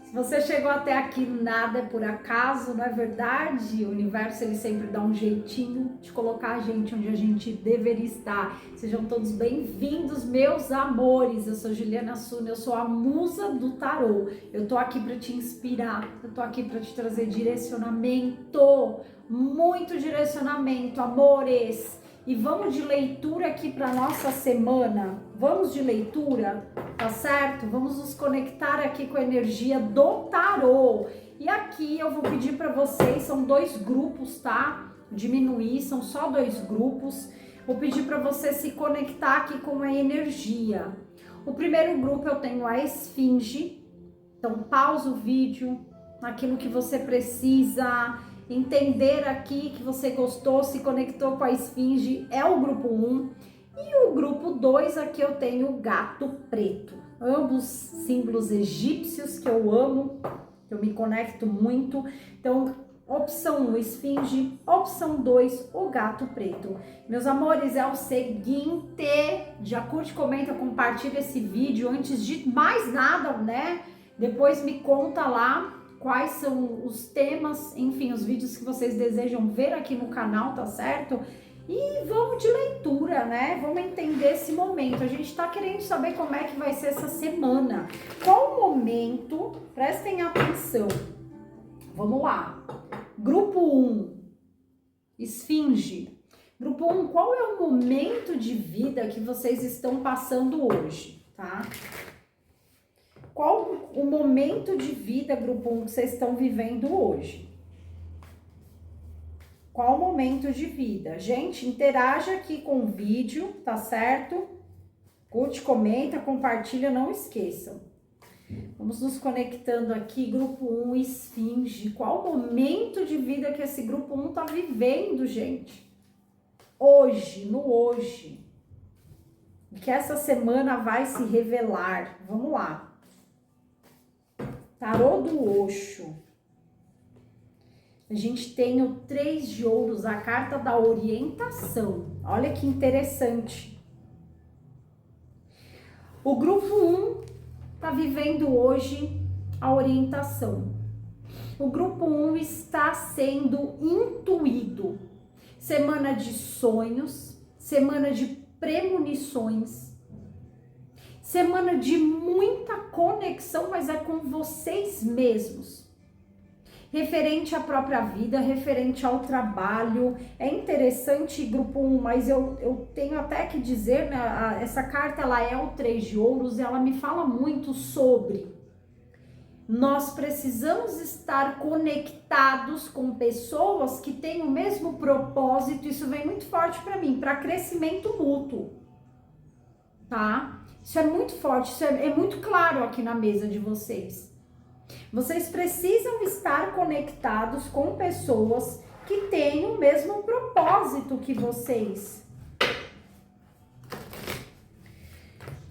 Se você chegou até aqui, nada é por acaso, não é verdade? O universo, ele sempre dá um jeitinho de colocar a gente onde a gente deveria estar. Sejam todos bem-vindos, meus amores. Eu sou Juliana Suna, eu sou a musa do tarô. Eu tô aqui para te inspirar, eu tô aqui para te trazer direcionamento, muito direcionamento, amores. E vamos de leitura aqui para nossa semana. Vamos de leitura, tá certo? Vamos nos conectar aqui com a energia do tarô. E aqui eu vou pedir para vocês, são 2 grupos, tá? Diminuir, são só 2 grupos. Vou pedir para você se conectar aqui com a energia. O primeiro grupo eu tenho a Esfinge. Então pausa o vídeo naquilo que você precisa entender aqui, que você gostou, se conectou com a Esfinge, é o grupo 1. E o grupo 2, aqui eu tenho o gato preto. Ambos símbolos egípcios que eu amo, que eu me conecto muito. Então, opção 1, Esfinge. Opção 2, o gato preto. Meus amores, é o seguinte, já curte, comenta, compartilha esse vídeo. Antes de mais nada, né? Depois me conta lá quais são os temas, enfim, os vídeos que vocês desejam ver aqui no canal, tá certo? E vamos de leitura, né? Vamos entender esse momento. A gente tá querendo saber como é que vai ser essa semana. Qual o momento? Prestem atenção. Vamos lá. Grupo 1, Esfinge. Grupo 1, qual é o momento de vida que vocês estão passando hoje, tá? Qual o momento de vida, grupo 1, que vocês estão vivendo hoje? Qual o momento de vida? Gente, interaja aqui com o vídeo, tá certo? Curte, comenta, compartilha, não esqueçam. Vamos nos conectando aqui, grupo 1, Esfinge. Qual o momento de vida que esse grupo 1 tá vivendo, gente? Hoje, no hoje. E que essa semana vai se revelar. Vamos lá. Tarô do Osho. A gente tem o 3 de ouros, a carta da orientação. Olha que interessante. O grupo 1 está vivendo hoje a orientação. O grupo 1 está sendo intuído. Semana de sonhos, semana de premonições. Semana de muita conexão, mas é com vocês mesmos. Referente à própria vida, referente ao trabalho. É interessante, grupo 1, mas eu tenho até que dizer, né, essa carta ela é o 3 de ouros e ela me fala muito sobre nós precisamos estar conectados com pessoas que têm o mesmo propósito. Isso vem muito forte para mim, para crescimento mútuo, tá? Isso é muito forte, isso é muito claro aqui na mesa de vocês. Vocês precisam estar conectados com pessoas que têm o mesmo propósito que vocês.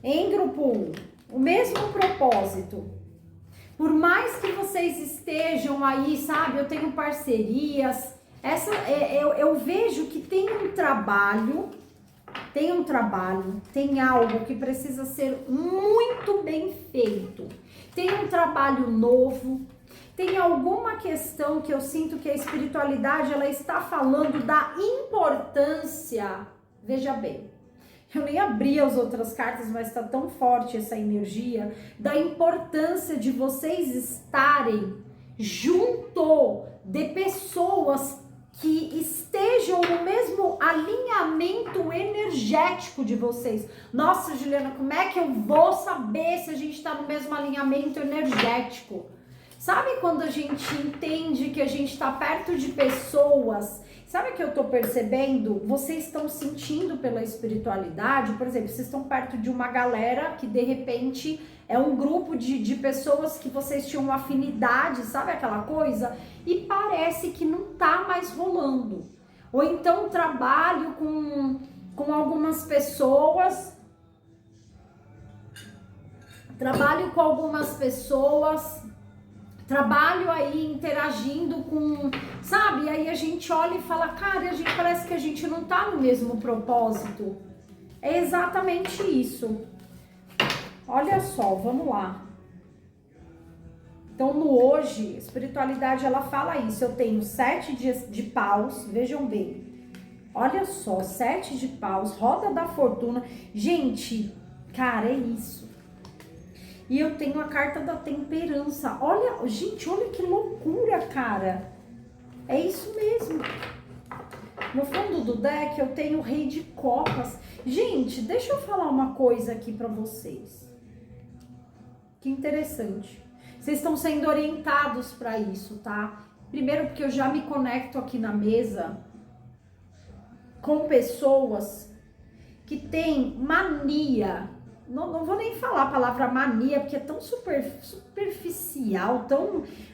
Em grupo 1, o mesmo propósito. Por mais que vocês estejam aí, sabe, eu tenho parcerias, eu vejo que tem um trabalho, tem algo que precisa ser muito bem feito. Tem um trabalho novo, tem alguma questão que eu sinto que a espiritualidade, ela está falando da importância. Veja bem, eu nem abri as outras cartas, mas está tão forte essa energia da importância de vocês estarem junto de pessoas que estejam no mesmo alinhamento energético de vocês. Nossa, Juliana, como é que eu vou saber se a gente está no mesmo alinhamento energético? Sabe quando a gente entende que a gente está perto de pessoas? Sabe o que eu tô percebendo? Vocês estão sentindo pela espiritualidade, por exemplo, vocês estão perto de uma galera que de repente é um grupo de pessoas que vocês tinham afinidade, sabe aquela coisa? E parece que não tá mais rolando. Ou então trabalho com algumas pessoas, trabalho aí interagindo com, sabe? Aí a gente olha e fala, cara, parece que a gente não tá no mesmo propósito. É exatamente isso. Olha só, vamos lá. Então, no hoje, a espiritualidade, ela fala isso. Eu tenho 7 de paus, vejam bem. Olha só, 7 de paus, roda da fortuna. Gente, cara, é isso. E eu tenho a carta da temperança. Olha, gente, olha que loucura, cara. É isso mesmo. No fundo do deck, eu tenho o rei de copas. Gente, deixa eu falar uma coisa aqui pra vocês. Que interessante. Vocês estão sendo orientados para isso, tá? Primeiro porque eu já me conecto aqui na mesa com pessoas que têm mania. Não vou nem falar a palavra mania, porque é tão superficial,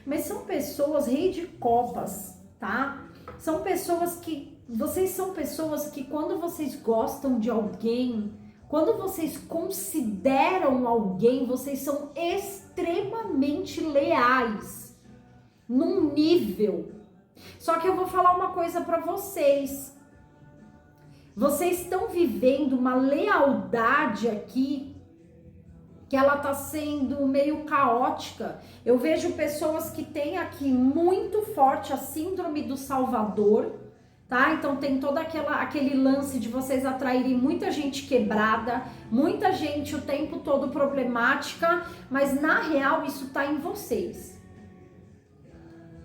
mas são pessoas rei de copas, tá? São pessoas que... Vocês são pessoas que quando vocês gostam de alguém... Quando vocês consideram alguém, vocês são extremamente leais, num nível. Só que eu vou falar uma coisa para vocês. Vocês estão vivendo uma lealdade aqui, que ela tá sendo meio caótica. Eu vejo pessoas que têm aqui muito forte a síndrome do Salvador, tá? Então tem todo aquele lance de vocês atraírem muita gente quebrada, muita gente o tempo todo problemática, mas na real isso tá em vocês,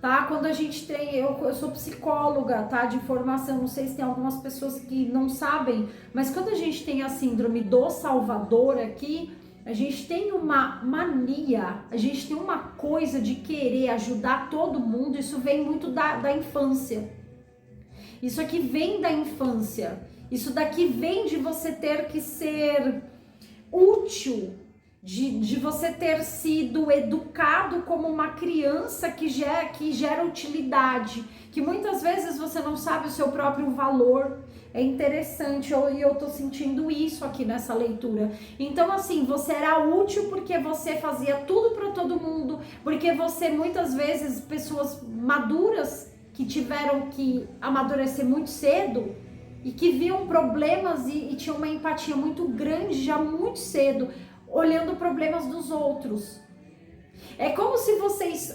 tá? Quando a gente tem, eu sou psicóloga, tá? De formação, não sei se tem algumas pessoas que não sabem, mas quando a gente tem a síndrome do Salvador aqui, a gente tem uma mania, a gente tem uma coisa de querer ajudar todo mundo, isso vem muito da infância. Isso aqui vem da infância. Isso daqui vem de você ter que ser útil, de você ter sido educado como uma criança que gera utilidade, que muitas vezes você não sabe o seu próprio valor. É interessante, e eu tô sentindo isso aqui nessa leitura. Então, assim, você era útil porque você fazia tudo para todo mundo, porque você, muitas vezes, pessoas maduras que tiveram que amadurecer muito cedo e que viam problemas e tinham uma empatia muito grande já muito cedo, olhando problemas dos outros. É como se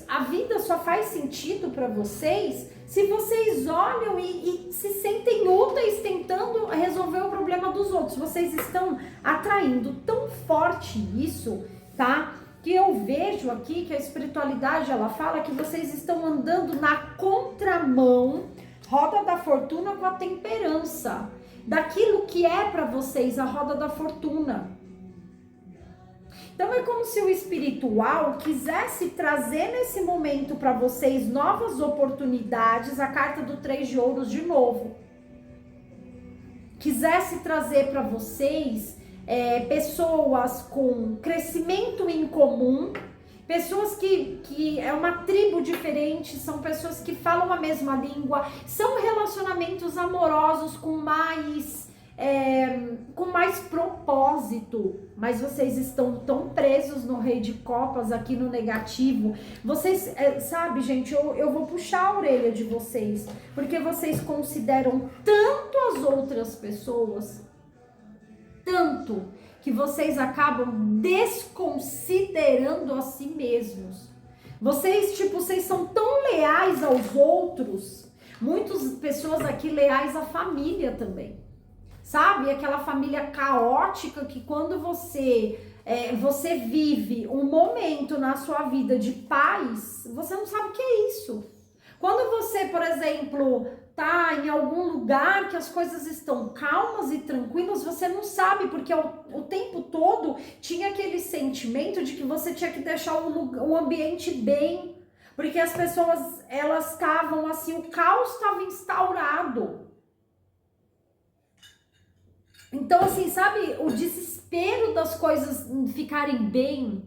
a vida só faz sentido para vocês se vocês olham e se sentem úteis tentando resolver o problema dos outros. Vocês estão atraindo tão forte isso, tá? Que eu vejo aqui que a espiritualidade, ela fala que vocês estão andando na contramão, roda da fortuna com a temperança, daquilo que é para vocês a roda da fortuna. Então é como se o espiritual quisesse trazer nesse momento para vocês novas oportunidades, a carta do 3 de ouros de novo. Quisesse trazer para vocês pessoas com crescimento em comum, pessoas que é uma tribo diferente, são pessoas que falam a mesma língua, são relacionamentos amorosos com mais propósito, mas vocês estão tão presos no rei de copas aqui no negativo. Vocês, sabe, gente, eu vou puxar a orelha de vocês, porque vocês consideram tanto as outras pessoas, tanto que vocês acabam desconsiderando a si mesmos. Vocês são tão leais aos outros, muitas pessoas aqui leais à família também. Sabe, aquela família caótica que quando você vive um momento na sua vida de paz, você não sabe o que é isso. Quando você, por exemplo, tá em algum lugar que as coisas estão calmas e tranquilas, você não sabe, porque o tempo todo tinha aquele sentimento de que você tinha que deixar o ambiente bem, porque as pessoas, elas estavam assim, o caos estava instaurado. Então, assim, sabe, o desespero das coisas ficarem bem,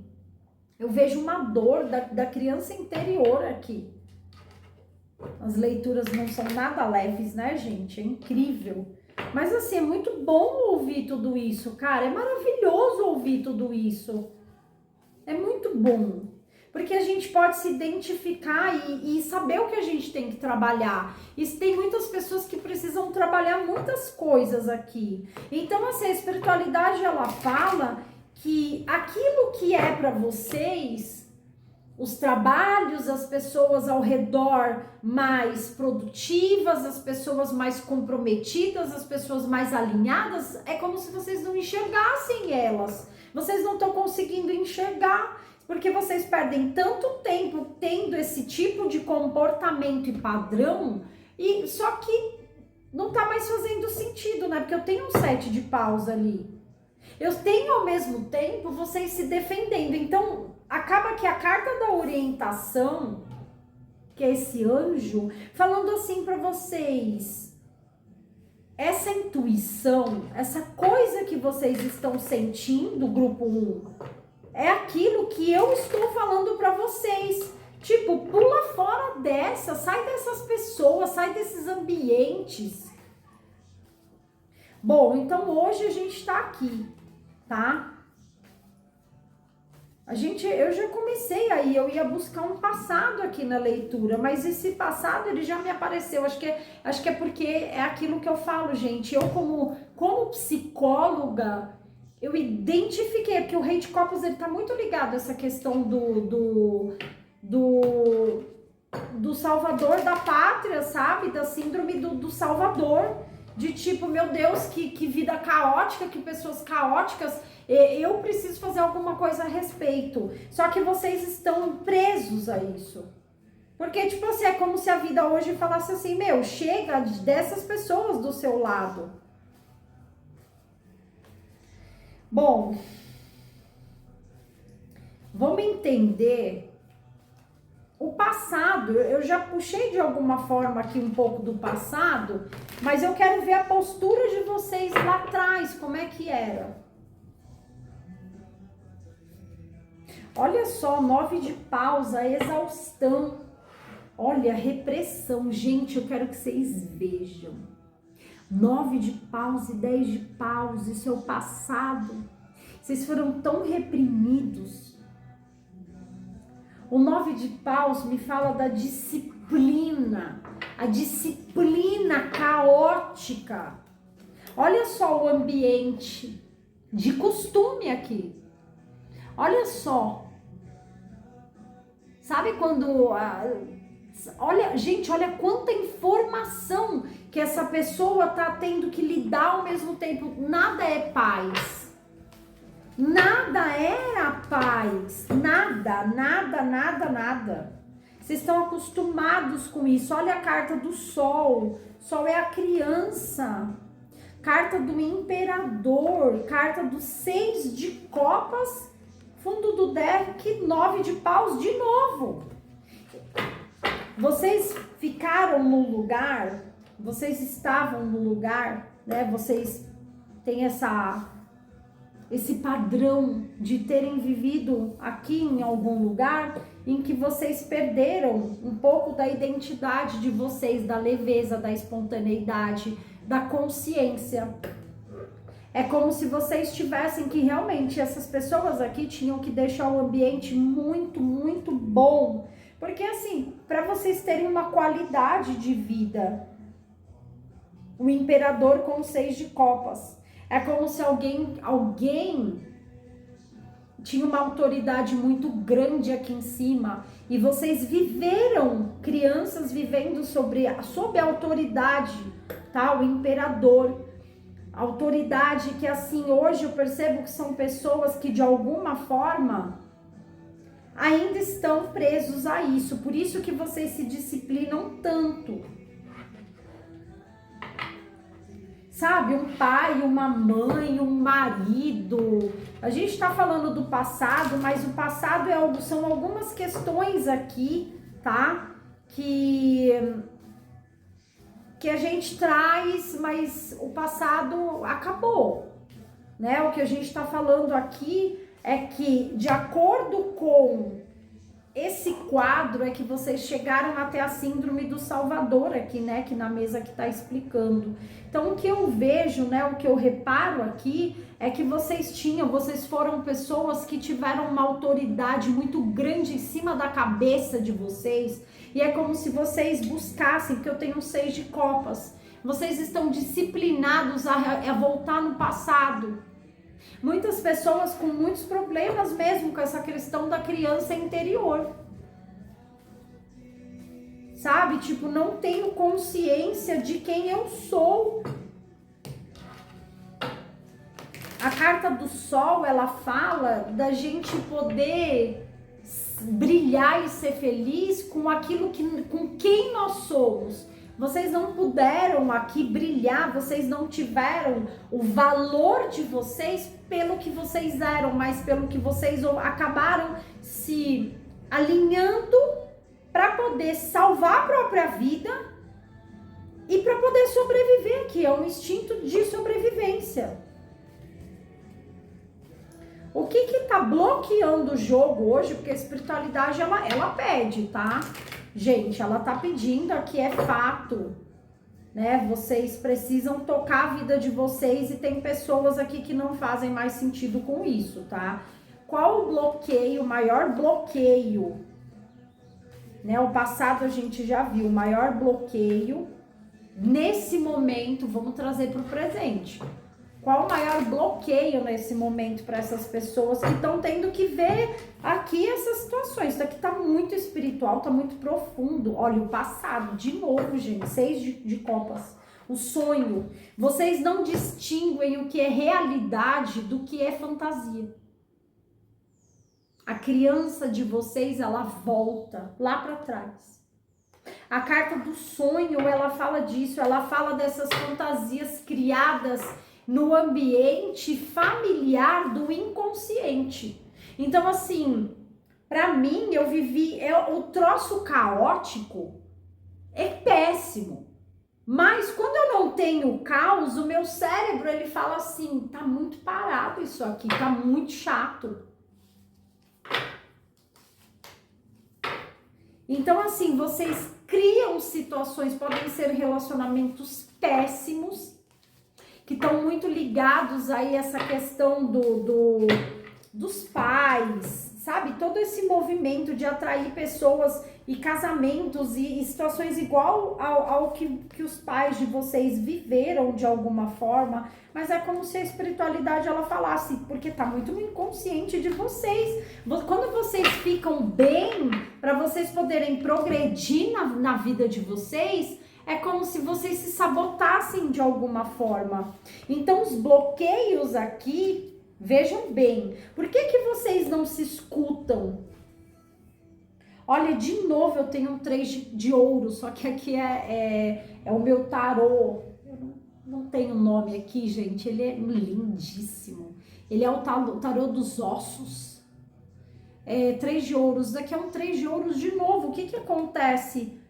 eu vejo uma dor da criança interior aqui. As leituras não são nada leves, né, gente? É incrível. Mas, assim, é muito bom ouvir tudo isso, cara. É maravilhoso ouvir tudo isso. É muito bom. Porque a gente pode se identificar e saber o que a gente tem que trabalhar. E tem muitas pessoas que precisam trabalhar muitas coisas aqui. Então, assim, a espiritualidade, ela fala que aquilo que é para vocês os trabalhos, as pessoas ao redor mais produtivas, as pessoas mais comprometidas, as pessoas mais alinhadas, é como se vocês não enxergassem elas. Vocês não estão conseguindo enxergar, porque vocês perdem tanto tempo tendo esse tipo de comportamento e padrão, e só que não tá mais fazendo sentido, né? Porque eu tenho um 7 de paus ali. Eu tenho ao mesmo tempo vocês se defendendo. Então, acaba que a carta da orientação, que é esse anjo, falando assim para vocês, essa intuição, essa coisa que vocês estão sentindo, grupo 1, é aquilo que eu estou falando para vocês. Tipo, pula fora dessa, sai dessas pessoas, sai desses ambientes. Bom, então hoje a gente tá aqui, tá? Eu já comecei aí, eu ia buscar um passado aqui na leitura, mas esse passado ele já me apareceu, acho que é porque é aquilo que eu falo, gente, eu como psicóloga, eu identifiquei, porque o Rei de Copas ele tá muito ligado a essa questão do salvador da pátria, sabe? Da síndrome do salvador, de tipo, meu Deus, que vida caótica, que pessoas caóticas, eu preciso fazer alguma coisa a respeito. Só que vocês estão presos a isso. Porque, tipo assim, é como se a vida hoje falasse assim, meu, chega dessas pessoas do seu lado. Bom, vamos entender o passado. Eu já puxei de alguma forma aqui um pouco do passado, mas eu quero ver a postura de vocês lá atrás, como é que era. Olha só, 9 de paus, a exaustão. Olha, repressão. Gente, eu quero que vocês vejam. 9 de paus e 10 de paus, isso é o passado. Vocês foram tão reprimidos. O 9 de paus me fala da disciplina, a disciplina caótica. Olha só o ambiente de costume aqui. Olha só. Sabe quando... olha, gente, olha quanta informação que essa pessoa tá tendo que lidar ao mesmo tempo. Nada é paz. Nada era paz. Nada, nada, nada, nada. Vocês estão acostumados com isso. Olha a carta do sol. Sol é a criança. Carta do imperador. Carta do 6 de copas. Fundo do deck, 9 de paus de novo. Vocês ficaram no lugar, vocês estavam no lugar, né? Vocês têm esse padrão de terem vivido aqui em algum lugar em que vocês perderam um pouco da identidade de vocês, da leveza, da espontaneidade, da consciência. É como se vocês tivessem que realmente, essas pessoas aqui tinham que deixar o ambiente muito, muito bom. Porque assim, para vocês terem uma qualidade de vida, o imperador com 6 de copas. É como se alguém tinha uma autoridade muito grande aqui em cima. E vocês viveram, crianças vivendo sob a autoridade, tá? O imperador. Autoridade que assim, hoje eu percebo que são pessoas que de alguma forma ainda estão presos a isso. Por isso que vocês se disciplinam tanto. Sabe, um pai, uma mãe, um marido. A gente tá falando do passado, mas o passado são algumas questões aqui, tá? Que a gente traz, mas o passado acabou, né? O que a gente tá falando aqui é que, de acordo com esse quadro, é que vocês chegaram até a síndrome do Salvador aqui, né? Que na mesa que tá explicando. Então, o que eu vejo, né? O que eu reparo aqui é que vocês foram pessoas que tiveram uma autoridade muito grande em cima da cabeça de vocês. E é como se vocês buscassem, porque eu tenho 6 de copas. Vocês estão disciplinados a voltar no passado. Muitas pessoas com muitos problemas mesmo com essa questão da criança interior. sabe? Tipo, não tenho consciência de quem eu sou. A carta do sol, ela fala da gente poder brilhar e ser feliz com aquilo com quem nós somos. Vocês não puderam aqui brilhar, vocês não tiveram o valor de vocês pelo que vocês eram, mas pelo que vocês acabaram se alinhando para poder salvar a própria vida e para poder sobreviver, que é um instinto de sobrevivência. O que tá bloqueando o jogo hoje? Porque a espiritualidade, ela pede, tá? Gente, ela tá pedindo aqui, é fato, né? Vocês precisam tocar a vida de vocês e tem pessoas aqui que não fazem mais sentido com isso, tá? Qual o bloqueio, o maior bloqueio? Né? O passado a gente já viu, o maior bloqueio nesse momento, vamos trazer para o presente. Qual o maior bloqueio nesse momento para essas pessoas que estão tendo que ver aqui essas situações? Isso aqui tá muito espiritual, tá muito profundo. Olha, o passado, de novo, gente, 6 de copas. O sonho. Vocês não distinguem o que é realidade do que é fantasia. A criança de vocês, ela volta lá para trás. A carta do sonho, ela fala disso, ela fala dessas fantasias criadas no ambiente familiar do inconsciente. Então, assim, para mim, eu vivi, o troço caótico é péssimo. Mas quando eu não tenho caos, o meu cérebro, ele fala assim, tá muito parado isso aqui, tá muito chato. Então, assim, vocês criam situações, podem ser relacionamentos péssimos, que estão muito ligados aí a essa questão dos pais, sabe? Todo esse movimento de atrair pessoas e casamentos e situações igual ao que os pais de vocês viveram de alguma forma, mas é como se a espiritualidade ela falasse, porque tá muito no inconsciente de vocês. Quando vocês ficam bem, para vocês poderem progredir na vida de vocês, é como se vocês se sabotassem de alguma forma. Então, os bloqueios aqui, vejam bem, por que vocês não se escutam? Olha, de novo eu tenho um 3 de ouro, só que aqui é o meu tarô. Eu não tenho nome aqui, gente, ele é lindíssimo. Ele é o tarô dos ossos. 3 de ouros, aqui é um 3 de ouros de novo. O que acontece?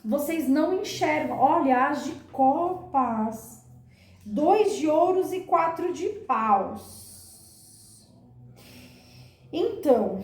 Vocês não enxergam. Olha, as de copas. 2 de ouros e 4 de paus. Então,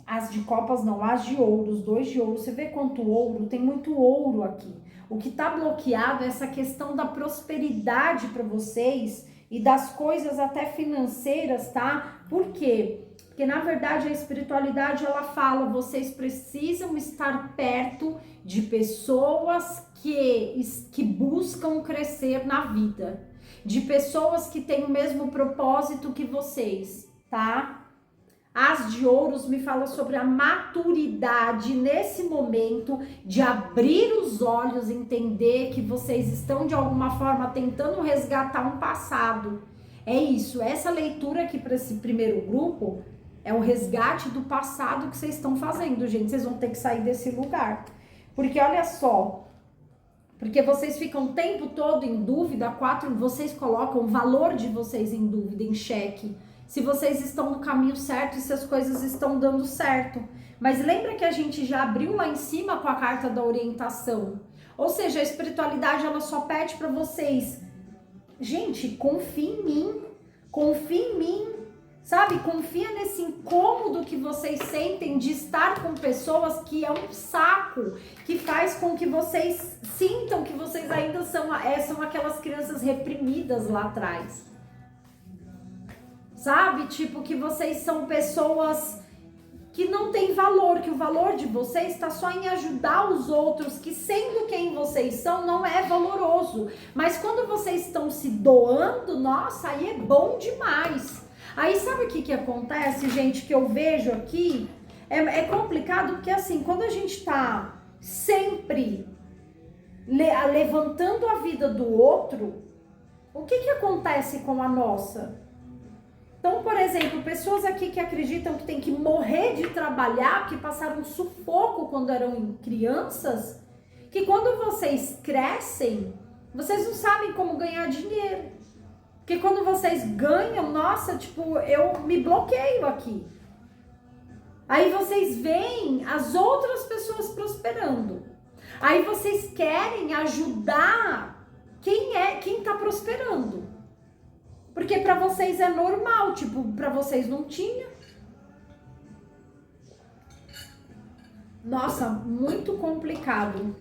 as de copas não, as de ouros, 2 de ouro. Você vê quanto ouro? Tem muito ouro aqui. O que tá bloqueado é essa questão da prosperidade para vocês e das coisas até financeiras, tá? Por quê? Porque na verdade a espiritualidade ela fala, vocês precisam estar perto de pessoas que buscam crescer na vida, de pessoas que têm o mesmo propósito que vocês, tá? As de ouros me fala sobre a maturidade nesse momento de abrir os olhos, entender que vocês estão de alguma forma tentando resgatar um passado. É isso, essa leitura aqui para esse primeiro grupo é o resgate do passado que vocês estão fazendo, gente. Vocês vão ter que sair desse lugar. Porque olha só, porque vocês ficam o tempo todo em dúvida, vocês colocam o valor de vocês em dúvida, em xeque. Se vocês estão no caminho certo e se as coisas estão dando certo. Mas lembra que a gente já abriu lá em cima com a carta da orientação. Ou seja, a espiritualidade ela só pede para vocês, gente, confia em mim, confia em mim, sabe? Confia nesse incômodo que vocês sentem de estar com pessoas que é um saco, que faz com que vocês sintam que vocês ainda são aquelas crianças reprimidas lá atrás. Sabe? Tipo, que vocês são pessoas que não têm valor, que o valor de vocês está só em ajudar os outros, que sendo quem vocês são, não é valoroso. Mas quando vocês estão se doando, nossa, aí é bom demais. Aí sabe o que acontece, gente, que eu vejo aqui? É complicado porque assim, quando a gente tá sempre levantando a vida do outro, o que acontece com a nossa? Então, por exemplo, pessoas aqui que acreditam que tem que morrer de trabalhar, que passaram sufoco quando eram crianças, que quando vocês crescem, vocês não sabem como ganhar dinheiro. Porque quando vocês ganham, nossa, tipo, eu me bloqueio aqui. Aí vocês veem as outras pessoas prosperando. Aí vocês querem ajudar quem tá prosperando. Porque pra vocês é normal, tipo, pra vocês não tinha. Nossa, muito complicado.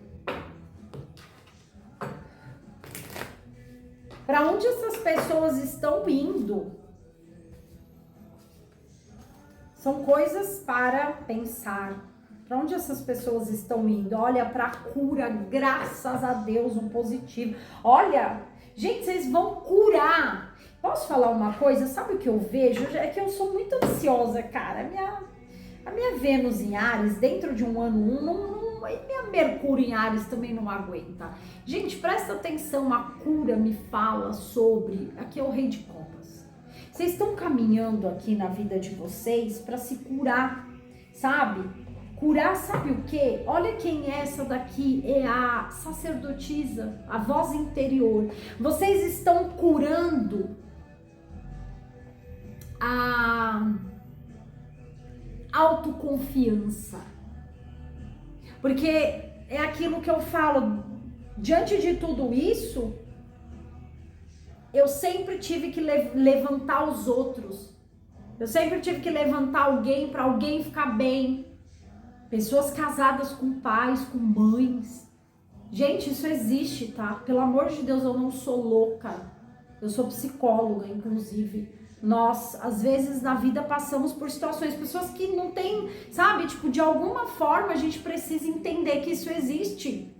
Pra onde essas pessoas estão indo? São coisas para pensar. Para onde essas pessoas estão indo? Olha, para cura, graças a Deus, um positivo. Olha, gente, vocês vão curar. Posso falar uma coisa? Sabe o que eu vejo? É que eu sou muito ansiosa, cara. A minha Vênus em Áries, dentro de um ano, e minha Mercúrio em Áries também não aguenta. Gente, presta atenção, a cura me fala sobre... Aqui é o Rei de Copas. Vocês estão caminhando aqui na vida de vocês para se curar, sabe? Curar, sabe o quê? Olha quem é essa daqui, é a sacerdotisa, a voz interior. Vocês estão curando a autoconfiança. Porque é aquilo que eu falo, diante de tudo isso, eu sempre tive que levantar os outros. Eu sempre tive que levantar alguém para alguém ficar bem. Pessoas casadas com pais, com mães. Gente, isso existe, tá? Pelo amor de Deus, eu não sou louca. Eu sou psicóloga, inclusive. Nós, às vezes, na vida passamos por situações, pessoas que não têm, sabe? Tipo, de alguma forma a gente precisa entender que isso existe.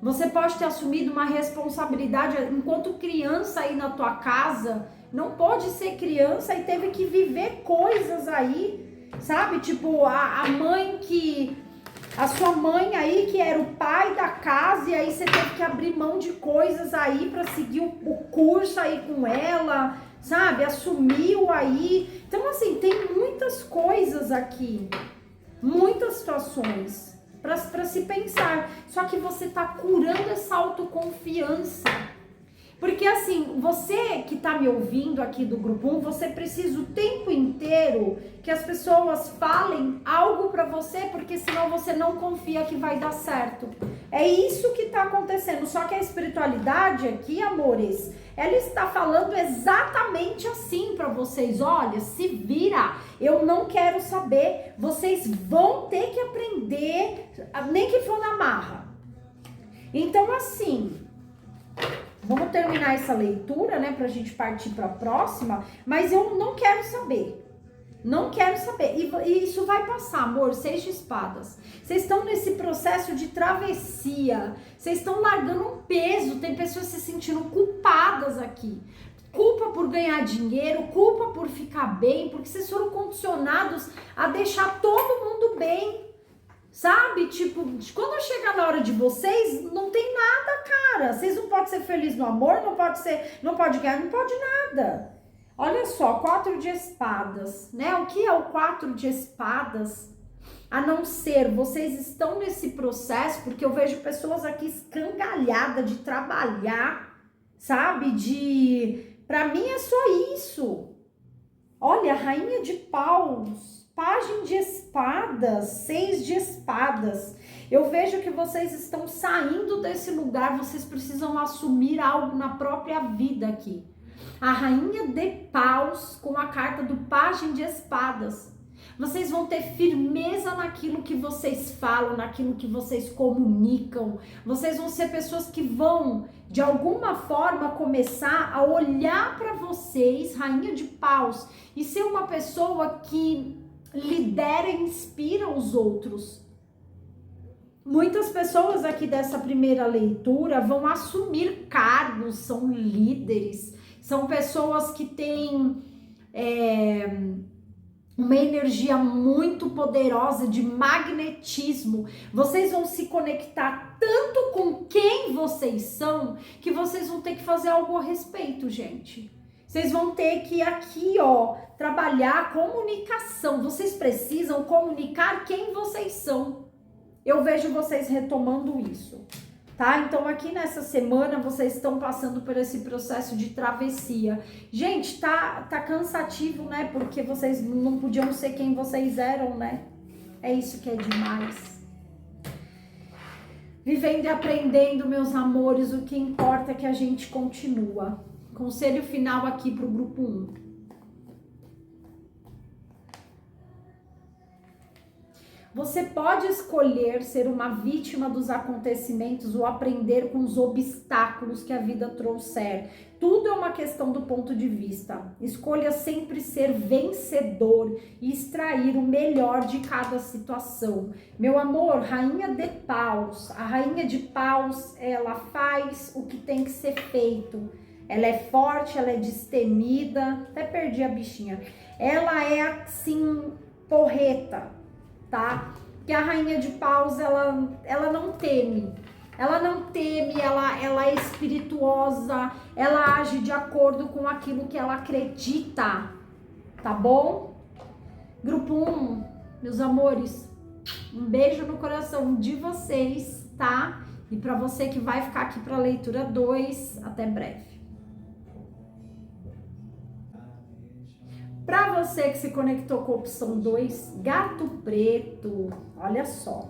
Você pode ter assumido uma responsabilidade enquanto criança aí na tua casa. Não pode ser criança e teve que viver coisas aí, sabe? Tipo, a mãe que... A sua mãe aí que era o pai da casa e aí você teve que abrir mão de coisas aí pra seguir o curso aí com ela, sabe? Assumiu aí. Então, assim, tem muitas coisas aqui, muitas situações pra se pensar. Só que você tá curando essa autoconfiança. Porque assim, você que tá me ouvindo aqui do Grupo 1, você precisa o tempo inteiro que as pessoas falem algo pra você, porque senão você não confia que vai dar certo. É isso que tá acontecendo, só que a espiritualidade aqui, amores, ela está falando exatamente assim pra vocês. Olha, se vira, eu não quero saber, vocês vão ter que aprender, nem que for na marra. Então assim... Vamos terminar essa leitura, né, pra gente partir pra próxima, mas eu não quero saber. Não quero saber. E isso vai passar, amor, 6 de espadas. Vocês estão nesse processo de travessia. Vocês estão largando um peso. Tem pessoas se sentindo culpadas aqui. Culpa por ganhar dinheiro, culpa por ficar bem, porque vocês foram condicionados a deixar todo mundo bem. Sabe, tipo, quando chegar na hora de vocês, não tem nada, cara. Vocês não podem ser felizes no amor, não pode ganhar, não pode nada. Olha só, 4 de espadas, né? O que é o 4 de espadas? A não ser, vocês estão nesse processo, porque eu vejo pessoas aqui escangalhadas de trabalhar, sabe? Pra mim é só isso. Olha, rainha de paus. Pajem de espadas, 6 de espadas. Eu vejo que vocês estão saindo desse lugar, vocês precisam assumir algo na própria vida aqui. A rainha de paus com a carta do pajem de espadas. Vocês vão ter firmeza naquilo que vocês falam, naquilo que vocês comunicam. Vocês vão ser pessoas que vão, de alguma forma, começar a olhar para vocês, rainha de paus, e ser uma pessoa que lidera e inspira os outros. Muitas pessoas aqui dessa primeira leitura vão assumir cargos, são líderes, são pessoas que têm uma energia muito poderosa de magnetismo. Vocês vão se conectar tanto com quem vocês são, que vocês vão ter que fazer algo a respeito, gente. Vocês vão ter que aqui, ó, trabalhar a comunicação. Vocês precisam comunicar quem vocês são. Eu vejo vocês retomando isso, tá? Então aqui nessa semana vocês estão passando por esse processo de travessia. Gente, tá cansativo, né? Porque vocês não podiam ser quem vocês eram, né? É isso que é demais. Vivendo e aprendendo, meus amores, o que importa é que a gente continua. Conselho final aqui pro grupo 1. Você pode escolher ser uma vítima dos acontecimentos ou aprender com os obstáculos que a vida trouxer. Tudo é uma questão do ponto de vista. Escolha sempre ser vencedor e extrair o melhor de cada situação. Meu amor, rainha de paus. A rainha de paus, ela faz o que tem que ser feito. Ela é forte, ela é destemida. Até perdi a bichinha. Ela é assim, porreta. Tá? Que a rainha de paus, ela não teme. Ela não teme, ela é espirituosa, ela age de acordo com aquilo que ela acredita. Tá bom? Grupo 1, meus amores, um beijo no coração de vocês, tá? E para você que vai ficar aqui para leitura 2, até breve. Para você que se conectou com a opção 2, gato preto, olha só.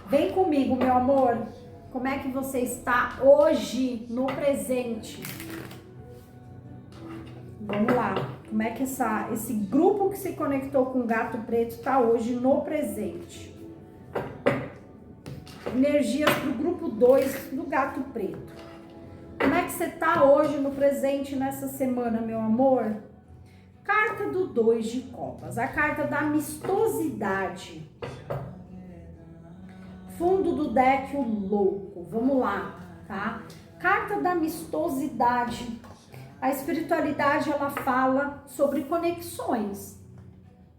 Vem comigo, meu amor. Como é que você está hoje, no presente? Vamos lá. Como é que esse grupo que se conectou com o gato preto está hoje no presente? Energias para o grupo 2 do gato preto. Como é que você está hoje no presente, nessa semana, meu amor? Carta do 2 de copas, a carta da amistosidade. Fundo do deck, o louco. Vamos lá, tá? Carta da amistosidade. A espiritualidade, ela fala sobre conexões.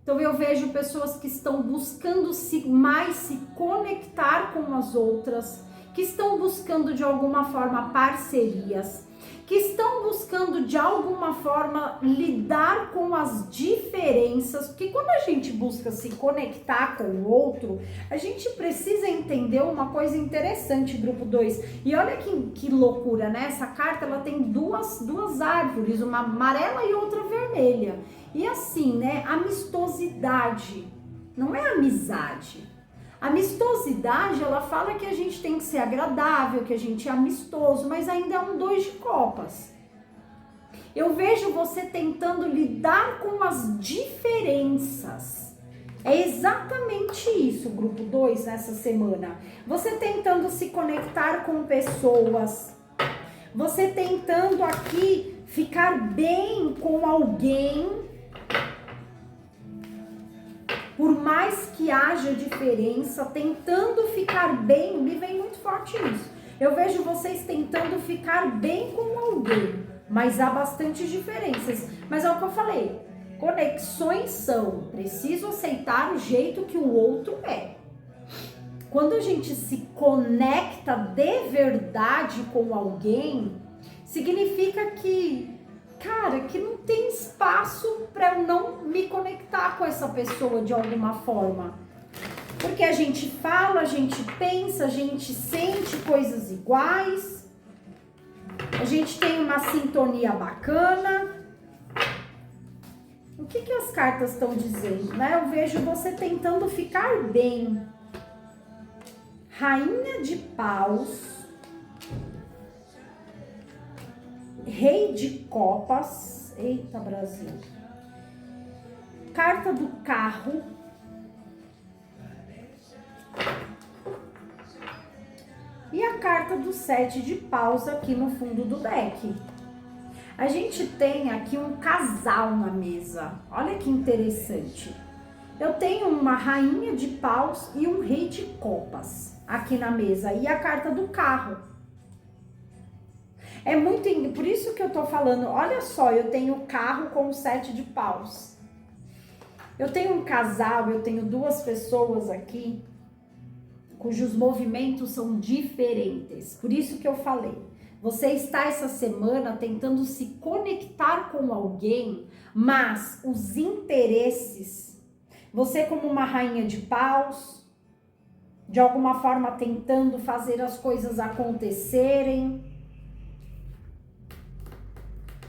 Então eu vejo pessoas que estão buscando mais se conectar com as outras, que estão buscando de alguma forma parcerias, que estão buscando de alguma forma lidar com as diferenças, porque quando a gente busca se conectar com o outro, a gente precisa entender uma coisa interessante, grupo 2. E olha que loucura, né? Essa carta, ela tem duas árvores, uma amarela e outra vermelha. E assim, né? Amistosidade, não é amizade. Amistosidade, ela fala que a gente tem que ser agradável, que a gente é amistoso, mas ainda é um 2 de copas. Eu vejo você tentando lidar com as diferenças. É exatamente isso, grupo 2, nessa semana. Você tentando se conectar com pessoas. Você tentando aqui ficar bem com alguém. Por mais que haja diferença, tentando ficar bem, me vem muito forte isso. Eu vejo vocês tentando ficar bem com alguém, mas há bastantes diferenças. Mas é o que eu falei, conexões são, preciso aceitar o jeito que o outro é. Quando a gente se conecta de verdade com alguém, significa que, cara, que não tem espaço para eu não me conectar com essa pessoa de alguma forma. Porque a gente fala, a gente pensa, a gente sente coisas iguais, a gente tem uma sintonia bacana. O que as cartas estão dizendo, né? Eu vejo você tentando ficar bem. Rainha de paus. Rei de copas, eita Brasil, carta do carro, e a carta do 7 de paus aqui no fundo do deck. A gente tem aqui um casal na mesa, olha que interessante. Eu tenho uma rainha de paus e um rei de copas aqui na mesa, e a carta do carro. É muito, por isso que eu tô falando, olha só, eu tenho o carro com o 7 de paus. Eu tenho um casal, eu tenho duas pessoas aqui cujos movimentos são diferentes. Por isso que eu falei, você está essa semana tentando se conectar com alguém, mas os interesses, você como uma rainha de paus, de alguma forma tentando fazer as coisas acontecerem,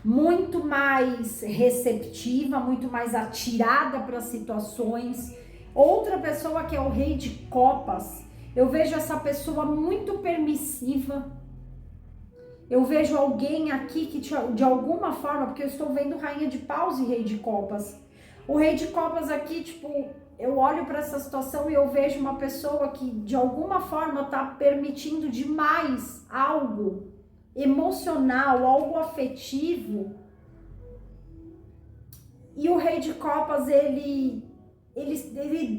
muito mais receptiva, muito mais atirada para situações. Outra pessoa que é o rei de copas, eu vejo essa pessoa muito permissiva. Eu vejo alguém aqui que de alguma forma, porque eu estou vendo rainha de paus e rei de copas. O rei de copas aqui, tipo, eu olho para essa situação e eu vejo uma pessoa que de alguma forma está permitindo demais algo emocional, algo afetivo. E o rei de copas, ele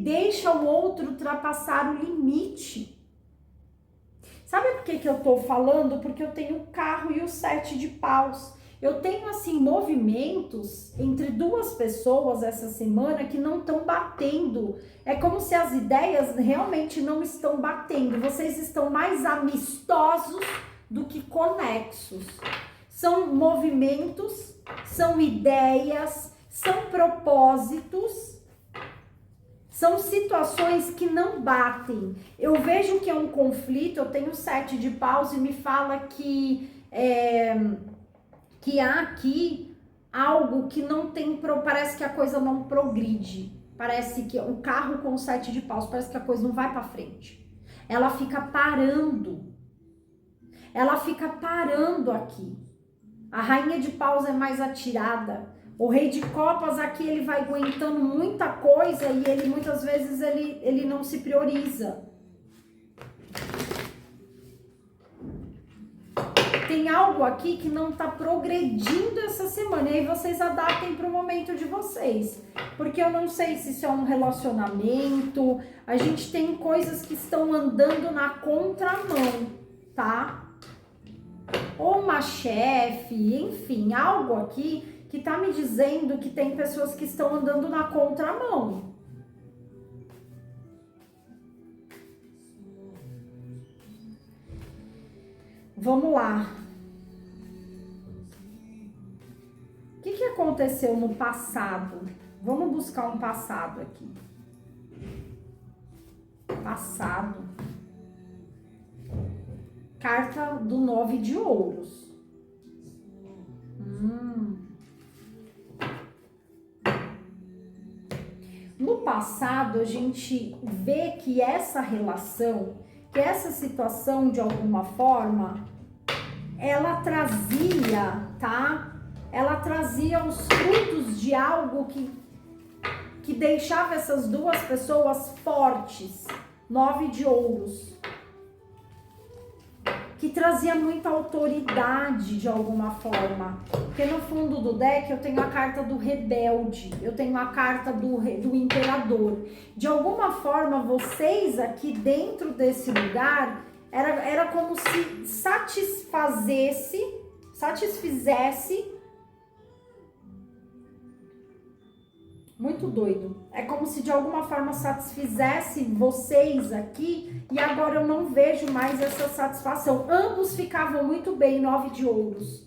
deixa o outro ultrapassar o limite. Sabe por que eu tô falando? Porque eu tenho o carro e o 7 de paus. Eu tenho, assim, movimentos entre duas pessoas essa semana que não estão batendo. É como se as ideias realmente não estão batendo. Vocês estão mais amistosos do que conexos. São movimentos, são ideias, são propósitos, são situações que não batem. Eu vejo que é um conflito, eu tenho 7 de paus e me fala que há aqui algo que não tem, parece que a coisa não progride. Parece que o carro com 7 de paus, parece que a coisa não vai para frente. Ela fica parando. Ela fica parando aqui. A rainha de paus é mais atirada. O rei de copas aqui, ele vai aguentando muita coisa e ele muitas vezes ele não se prioriza. Tem algo aqui que não tá progredindo essa semana. E aí vocês adaptem para o momento de vocês. Porque eu não sei se isso é um relacionamento. A gente tem coisas que estão andando na contramão, tá? Ou uma chefe, enfim, algo aqui que tá me dizendo que tem pessoas que estão andando na contramão. Vamos lá. O que aconteceu no passado? Vamos buscar um passado aqui. Passado. Carta do 9 de ouros. No passado, a gente vê que essa relação, que essa situação, de alguma forma, ela trazia, tá? Ela trazia os frutos de algo que deixava essas duas pessoas fortes. 9 de ouros. Que trazia muita autoridade de alguma forma. Porque no fundo do deck eu tenho a carta do rebelde, eu tenho a carta do imperador. De alguma forma, vocês aqui dentro desse lugar, era como se satisfizesse. Muito doido. É como se de alguma forma satisfizesse vocês aqui e agora eu não vejo mais essa satisfação. Ambos ficavam muito bem, 9 de ouros.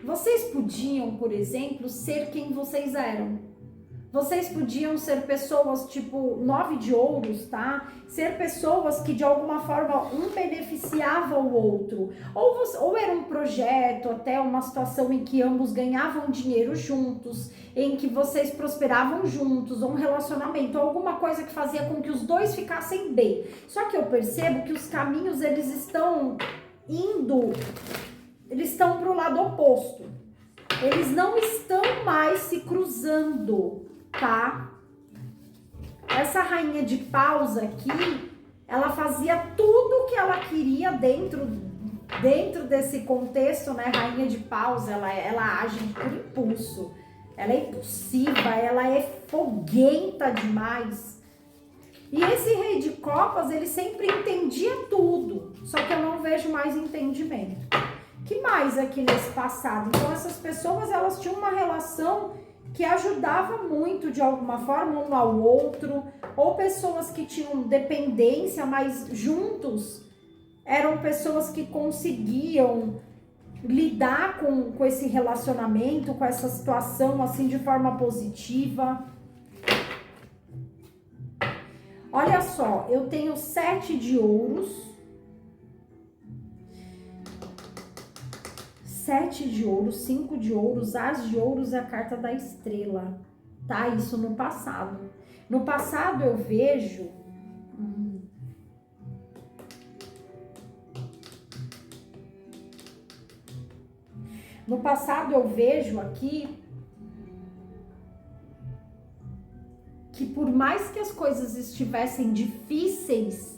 Vocês podiam, por exemplo, ser quem vocês eram. Vocês podiam ser pessoas tipo 9 de ouros, tá? Ser pessoas que de alguma forma um beneficiava o outro. Ou era um projeto, até uma situação em que ambos ganhavam dinheiro juntos, em que vocês prosperavam juntos, ou um relacionamento, alguma coisa que fazia com que os dois ficassem bem. Só que eu percebo que os caminhos, eles estão para o lado oposto. Eles não estão mais se cruzando, tá? Essa rainha de paus aqui, ela fazia tudo o que ela queria dentro desse contexto, né? Rainha de paus, ela age por impulso. Ela é impulsiva, ela é foguenta demais. E esse rei de copas, ele sempre entendia tudo. Só que eu não vejo mais entendimento. Que mais aqui nesse passado? Então essas pessoas, elas tinham uma relação que ajudava muito de alguma forma um ao outro, ou pessoas que tinham dependência, mas juntos eram pessoas que conseguiam lidar com esse relacionamento, com essa situação assim de forma positiva. Olha só, eu tenho 7 de ouros, 7 de ouros, 5 de ouros, as de ouros é a carta da estrela, tá? Isso no passado. No passado eu vejo... No passado eu vejo aqui que por mais que as coisas estivessem difíceis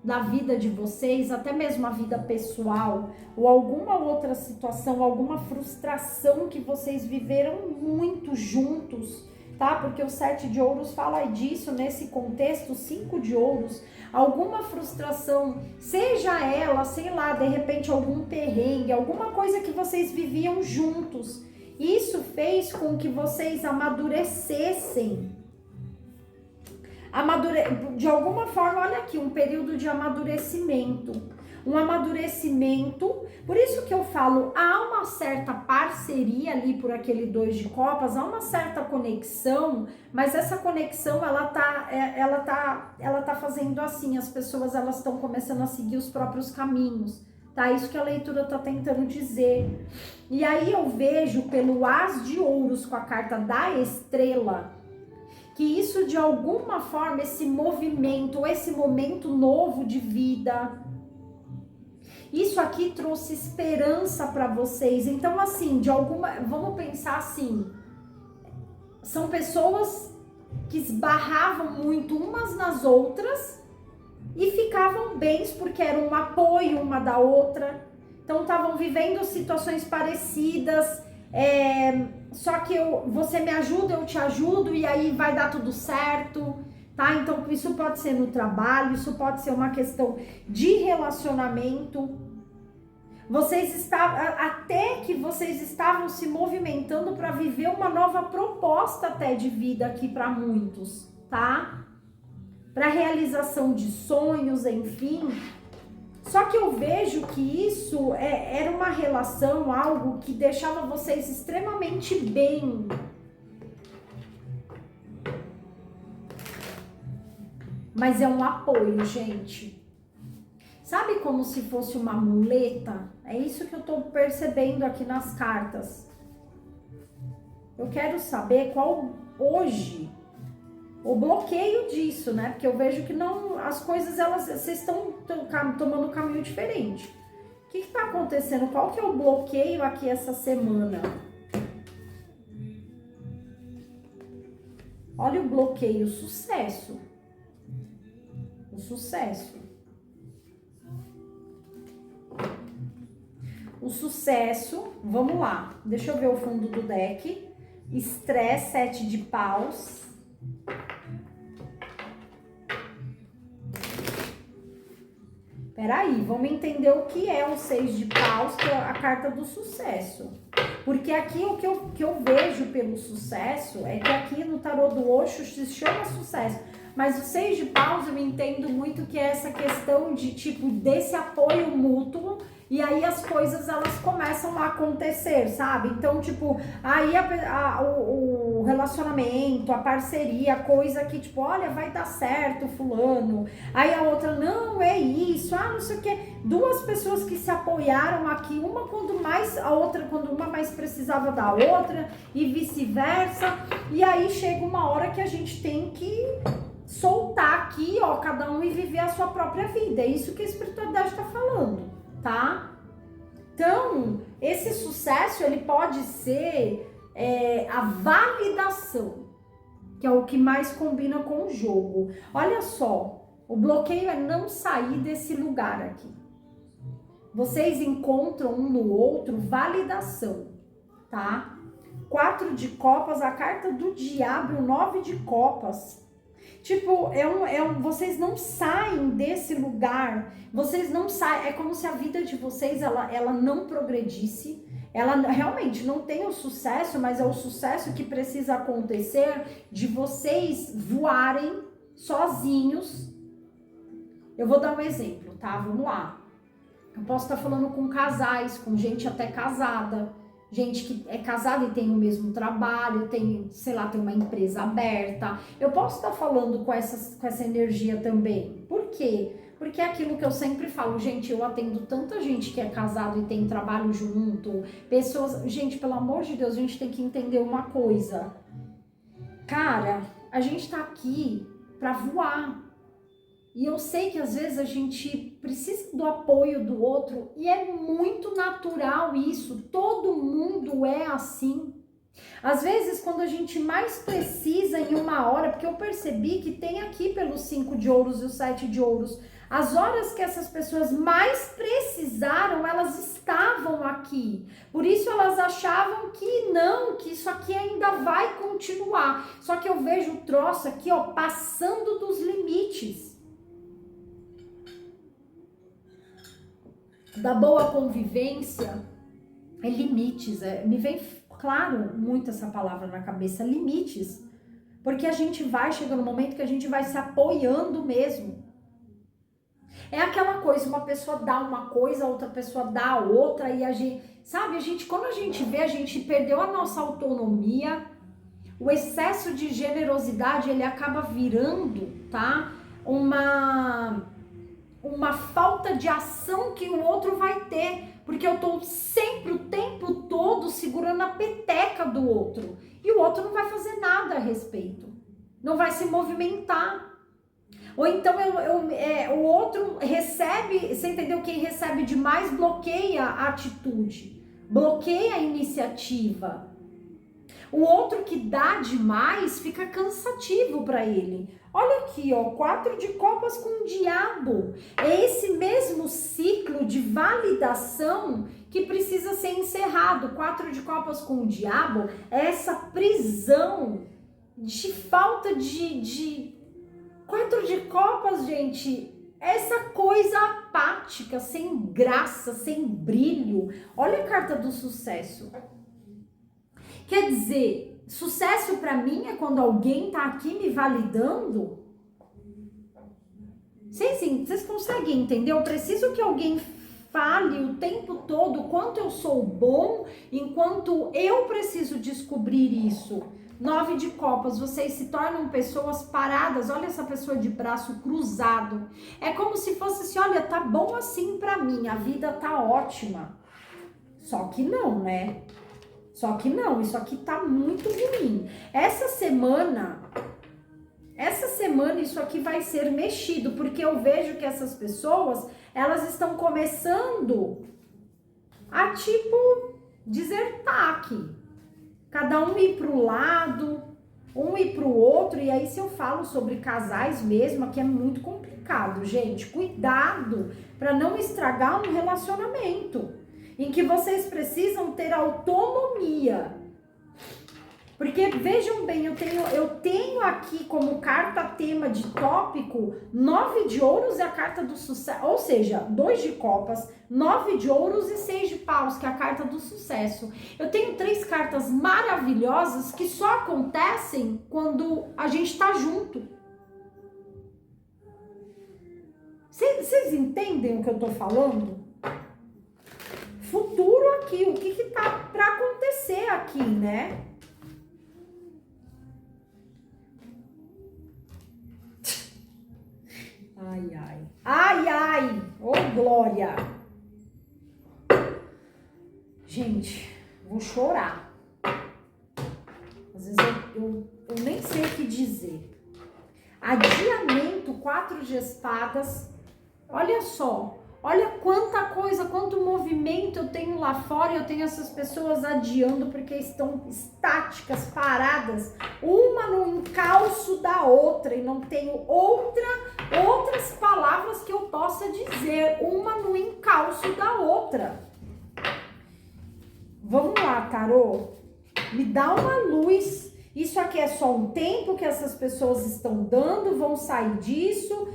na vida de vocês, até mesmo a vida pessoal, ou alguma outra situação, alguma frustração que vocês viveram muito juntos, tá? Porque o 7 de ouros fala disso nesse contexto, 5 de ouros, alguma frustração, seja ela, sei lá, de repente algum perrengue, alguma coisa que vocês viviam juntos, isso fez com que vocês amadurecessem. De alguma forma, olha aqui, um período de amadurecimento, por isso que eu falo, há uma certa parceria ali por aquele 2 de copas, há uma certa conexão, mas essa conexão, ela tá fazendo assim, as pessoas, elas estão começando a seguir os próprios caminhos, tá? Isso que a leitura tá tentando dizer. E aí eu vejo pelo as de ouros com a carta da estrela, que isso de alguma forma, esse movimento, esse momento novo de vida, isso aqui trouxe esperança para vocês. Então assim, vamos pensar assim, são pessoas que esbarravam muito umas nas outras e ficavam bem porque era um apoio uma da outra, então estavam vivendo situações parecidas, só que você me ajuda, eu te ajudo e aí vai dar tudo certo, tá? Então isso pode ser no trabalho, isso pode ser uma questão de relacionamento. Até que vocês estavam se movimentando para viver uma nova proposta até de vida aqui para muitos, tá? Para realização de sonhos, enfim. Só que eu vejo que isso era uma relação, algo que deixava vocês extremamente bem. Mas é um apoio, gente. Sabe como se fosse uma muleta? É isso que eu tô percebendo aqui nas cartas. Eu quero saber qual hoje o bloqueio disso, né? Porque eu vejo que não, as coisas, vocês estão tomando um caminho diferente. O que tá acontecendo? Qual que é o bloqueio aqui essa semana? Olha o bloqueio, o sucesso. O sucesso. O sucesso, vamos lá. Deixa eu ver o fundo do deck. Estresse, 7 de paus. Peraí, vamos entender o que é o 6 de paus, que é a carta do sucesso. Porque aqui o que eu vejo pelo sucesso é que aqui no tarô do Osho se chama sucesso. Mas o 6 de paus eu entendo muito que é essa questão de tipo desse apoio mútuo. E aí as coisas elas começam a acontecer, sabe? Então, tipo, aí o relacionamento, a parceria, a coisa que, tipo, olha, vai dar certo, fulano. Aí a outra, não, é isso, não sei o quê. Duas pessoas que se apoiaram aqui, uma quando mais, a outra quando uma mais precisava da outra e vice-versa. E aí chega uma hora que a gente tem que soltar aqui, ó, cada um e viver a sua própria vida. É isso que a espiritualidade está falando. Tá? Então, esse sucesso, ele pode ser a validação, que é o que mais combina com o jogo. Olha só, o bloqueio é não sair desse lugar aqui. Vocês encontram um no outro validação, tá? 4 de copas, a carta do diabo, o 9 de copas. Tipo, vocês não saem desse lugar, vocês não saem, é como se a vida de vocês, ela não progredisse, ela realmente não tem o sucesso, mas é o sucesso que precisa acontecer de vocês voarem sozinhos. Eu vou dar um exemplo, tá? Vamos lá. Eu posso estar falando com casais, com gente até casada, gente que é casada e tem o mesmo trabalho, tem, sei lá, tem uma empresa aberta. Eu posso estar falando com essa energia também. Por quê? Porque é aquilo que eu sempre falo, gente, eu atendo tanta gente que é casado e tem trabalho junto, pessoas... Gente, pelo amor de Deus, a gente tem que entender uma coisa. Cara, a gente tá aqui pra voar. E eu sei que às vezes a gente precisa do apoio do outro e é muito natural isso, todo mundo é assim. Às vezes quando a gente mais precisa em uma hora, porque eu percebi que tem aqui pelos 5 de ouros e os 7 de ouros, as horas que essas pessoas mais precisaram, elas estavam aqui. Por isso elas achavam que não, que isso aqui ainda vai continuar. Só que eu vejo o troço aqui, ó, passando dos limites. Da boa convivência, é limites, me vem claro muito essa palavra na cabeça, limites, porque a gente vai chegar no momento que a gente vai se apoiando mesmo. É aquela coisa, uma pessoa dá uma coisa, outra pessoa dá outra, e a gente, sabe, quando a gente vê, a gente perdeu a nossa autonomia, o excesso de generosidade, ele acaba virando, tá, uma falta de ação que o outro vai ter, porque eu tô sempre, o tempo todo, segurando a peteca do outro, e o outro não vai fazer nada a respeito, não vai se movimentar. Ou então o outro recebe, você entendeu? Quem recebe demais bloqueia a atitude, bloqueia a iniciativa. O outro que dá demais fica cansativo para ele. Olha aqui, ó, 4 de copas com o diabo. É esse mesmo ciclo de validação que precisa ser encerrado. 4 de copas com o diabo é essa prisão de falta de 4 de copas, gente, essa coisa apática, sem graça, sem brilho. Olha a carta do sucesso. Quer dizer, sucesso para mim é quando alguém tá aqui me validando. Vocês conseguem entender? Eu preciso que alguém fale o tempo todo o quanto eu sou bom, enquanto eu preciso descobrir isso. 9 de copas, vocês se tornam pessoas paradas. Olha essa pessoa de braço cruzado. É como se fosse assim, olha, tá bom assim pra mim, a vida tá ótima. Só que não, né? Só que não, isso aqui tá muito ruim. Essa semana isso aqui vai ser mexido, porque eu vejo que essas pessoas, elas estão começando a, tipo, desertar aqui. Cada um ir pro lado, um ir pro outro, e aí se eu falo sobre casais mesmo, aqui é muito complicado, gente. Cuidado para não estragar um relacionamento em que vocês precisam ter autonomia. Porque vejam bem, eu tenho aqui como carta tema de tópico 9 de ouros é a carta do sucesso, ou seja, 2 de copas, 9 de ouros e 6 de paus, que é a carta do sucesso. Eu tenho 3 cartas maravilhosas que só acontecem quando a gente tá junto. Vocês entendem o que eu tô falando? Futuro aqui, o que tá pra acontecer aqui, né? Ai, ai. Ai, ai. Ô, glória. Gente, vou chorar. Às vezes eu nem sei o que dizer. Adiamento, 4 de espadas. Olha só. Olha quanta coisa, quanto movimento eu tenho lá fora. Eu tenho essas pessoas adiando porque estão estáticas, paradas, uma no encalço da outra, e não tenho outras palavras que eu possa dizer, uma no encalço da outra. Vamos lá, tarô, me dá uma luz. Isso aqui é só um tempo que essas pessoas estão dando, vão sair disso.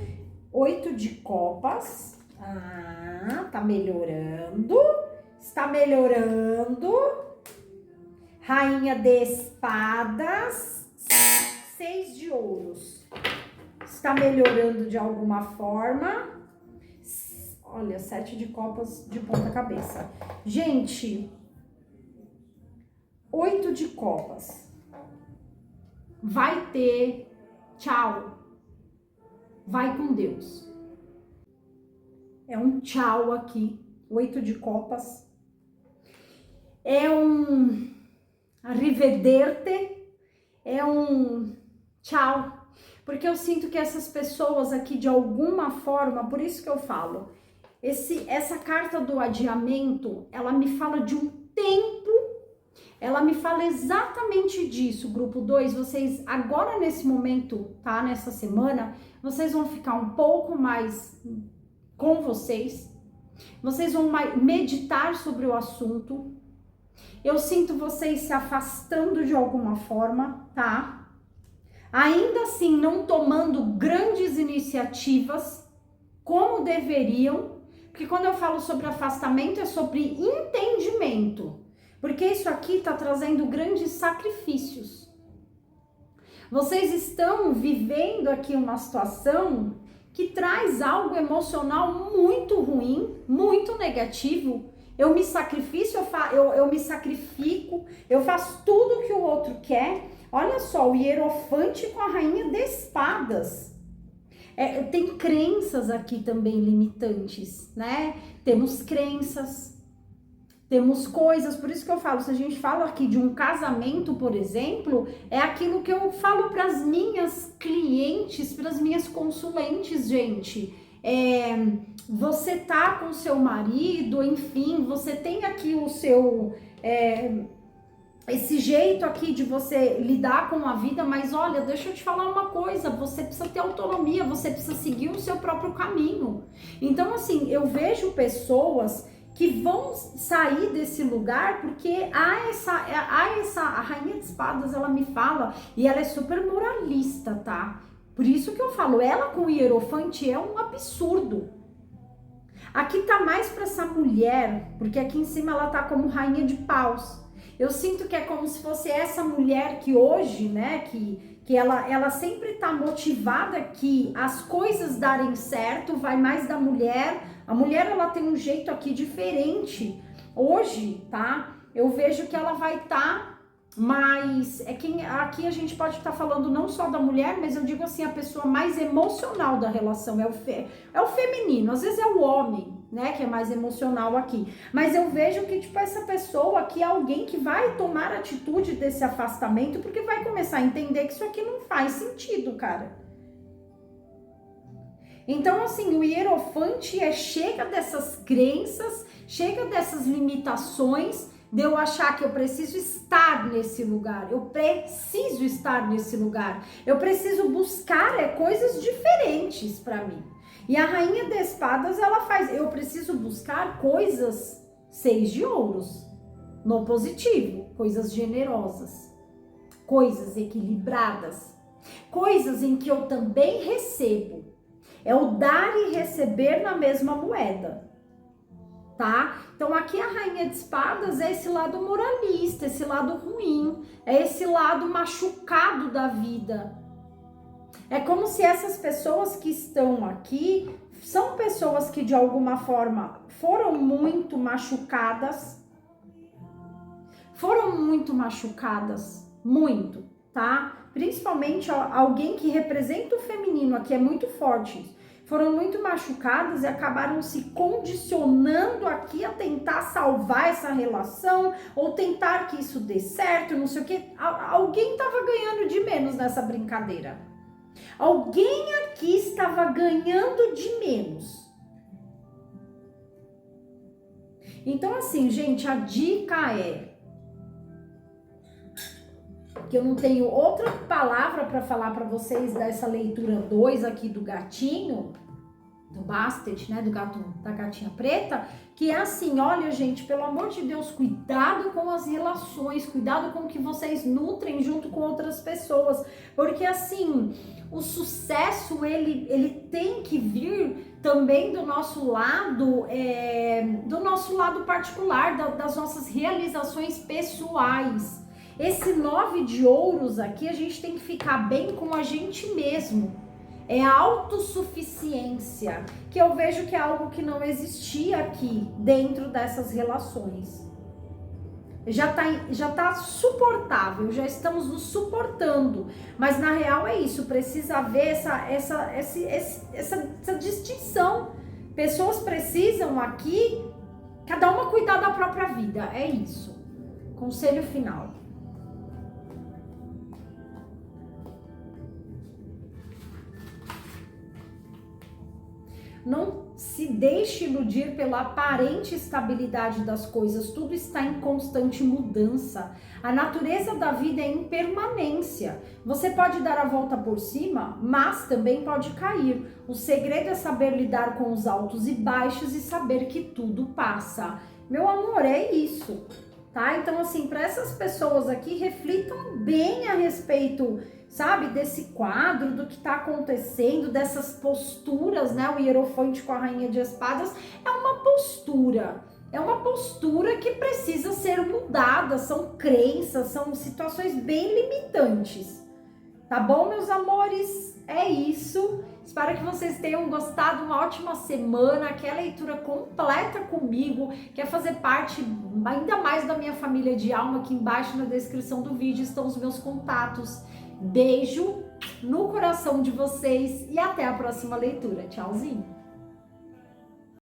8 de copas. Ah, tá melhorando. está melhorando. Rainha de espadas, 6 de ouros. Está melhorando de alguma forma. Olha, 7 de copas de ponta cabeça. Gente, 8 de copas. Vai ter. Tchau. Vai com Deus. É um tchau aqui. 8 de copas. É um arrivederci. É um tchau. Porque eu sinto que essas pessoas aqui, de alguma forma, por isso que eu falo, essa carta do adiamento, ela me fala de um tempo, ela me fala exatamente disso, grupo 2, vocês agora nesse momento, tá, nessa semana, vocês vão ficar um pouco mais com vocês vão meditar sobre o assunto, eu sinto vocês se afastando de alguma forma, tá? Ainda assim, não tomando grandes iniciativas como deveriam, porque quando eu falo sobre afastamento é sobre entendimento, porque isso aqui tá trazendo grandes sacrifícios. Vocês estão vivendo aqui uma situação que traz algo emocional muito ruim, muito negativo. Eu me sacrifico, eu faço tudo que o outro quer. Olha só, o Hierofante com a Rainha de Espadas. Tem crenças aqui também limitantes, né? Temos crenças, temos coisas, por isso que eu falo, se a gente fala aqui de um casamento, por exemplo, é aquilo que eu falo para as minhas clientes, para as minhas consulentes, gente. Você tá com seu marido, enfim, você tem aqui o seu... esse jeito aqui de você lidar com a vida, mas olha, deixa eu te falar uma coisa, você precisa ter autonomia, você precisa seguir o seu próprio caminho. Então, assim, eu vejo pessoas que vão sair desse lugar porque a Rainha de Espadas, ela me fala, e ela é super moralista, tá? Por isso que eu falo, ela com o Hierofante é um absurdo. Aqui tá mais pra essa mulher, porque aqui em cima ela tá como Rainha de Paus. Eu sinto que é como se fosse essa mulher que hoje, né, que ela sempre tá motivada que as coisas darem certo, vai mais da mulher. A mulher, ela tem um jeito aqui diferente. Hoje, tá, eu vejo que ela vai estar mais... aqui a gente pode estar falando não só da mulher, mas eu digo assim, a pessoa mais emocional da relação, é o feminino, às vezes é o homem, né, que é mais emocional aqui, mas eu vejo que, tipo, essa pessoa aqui é alguém que vai tomar atitude desse afastamento, porque vai começar a entender que isso aqui não faz sentido, cara. Então, assim, o Hierofante chega dessas crenças, chega dessas limitações, de eu achar que eu preciso estar nesse lugar, eu preciso estar nesse lugar, eu preciso buscar coisas diferentes para mim. E a Rainha de Espadas, ela faz, eu preciso buscar coisas 6 de ouros, no positivo, coisas generosas, coisas equilibradas, coisas em que eu também recebo, é o dar e receber na mesma moeda, tá? Então aqui a Rainha de Espadas é esse lado moralista, esse lado ruim, é esse lado machucado da vida. É como se essas pessoas que estão aqui são pessoas que de alguma forma foram muito machucadas, muito, tá? Principalmente alguém que representa o feminino aqui, é muito forte. Foram muito machucadas e acabaram se condicionando aqui a tentar salvar essa relação ou tentar que isso dê certo, não sei o que. Alguém estava ganhando de menos nessa brincadeira. Alguém aqui estava ganhando de menos. Então, assim, gente, a dica é que eu não tenho outra palavra para falar para vocês dessa leitura 2 aqui do gatinho, do Bastet, né, do gato, da gatinha preta, que é assim, olha, gente, pelo amor de Deus, cuidado com as relações, cuidado com o que vocês nutrem junto com outras pessoas, porque assim, o sucesso, ele tem que vir também do nosso lado particular, das nossas realizações pessoais. Esse 9 de ouros aqui, a gente tem que ficar bem com a gente mesmo. É a autossuficiência, que eu vejo que é algo que não existia aqui dentro dessas relações. Já tá suportável, já estamos nos suportando, mas na real é isso, precisa haver essa distinção. Pessoas precisam aqui, cada uma cuidar da própria vida, é isso. Conselho final. Não se deixe iludir pela aparente estabilidade das coisas, tudo está em constante mudança. A natureza da vida é impermanência. Você pode dar a volta por cima, mas também pode cair. O segredo é saber lidar com os altos e baixos e saber que tudo passa. Meu amor, é isso, tá? Então, assim, para essas pessoas aqui, reflitam bem a respeito, sabe, desse quadro, do que tá acontecendo, dessas posturas, né? O Hierofante com a Rainha de Espadas é uma postura que precisa ser mudada, são crenças, são situações bem limitantes. Tá bom, meus amores? É isso. Espero que vocês tenham gostado. Uma ótima semana. Quer leitura completa comigo? Quer fazer parte ainda mais da minha família de alma? Aqui embaixo na descrição do vídeo estão os meus contatos. Beijo no coração de vocês e até a próxima leitura. Tchauzinho!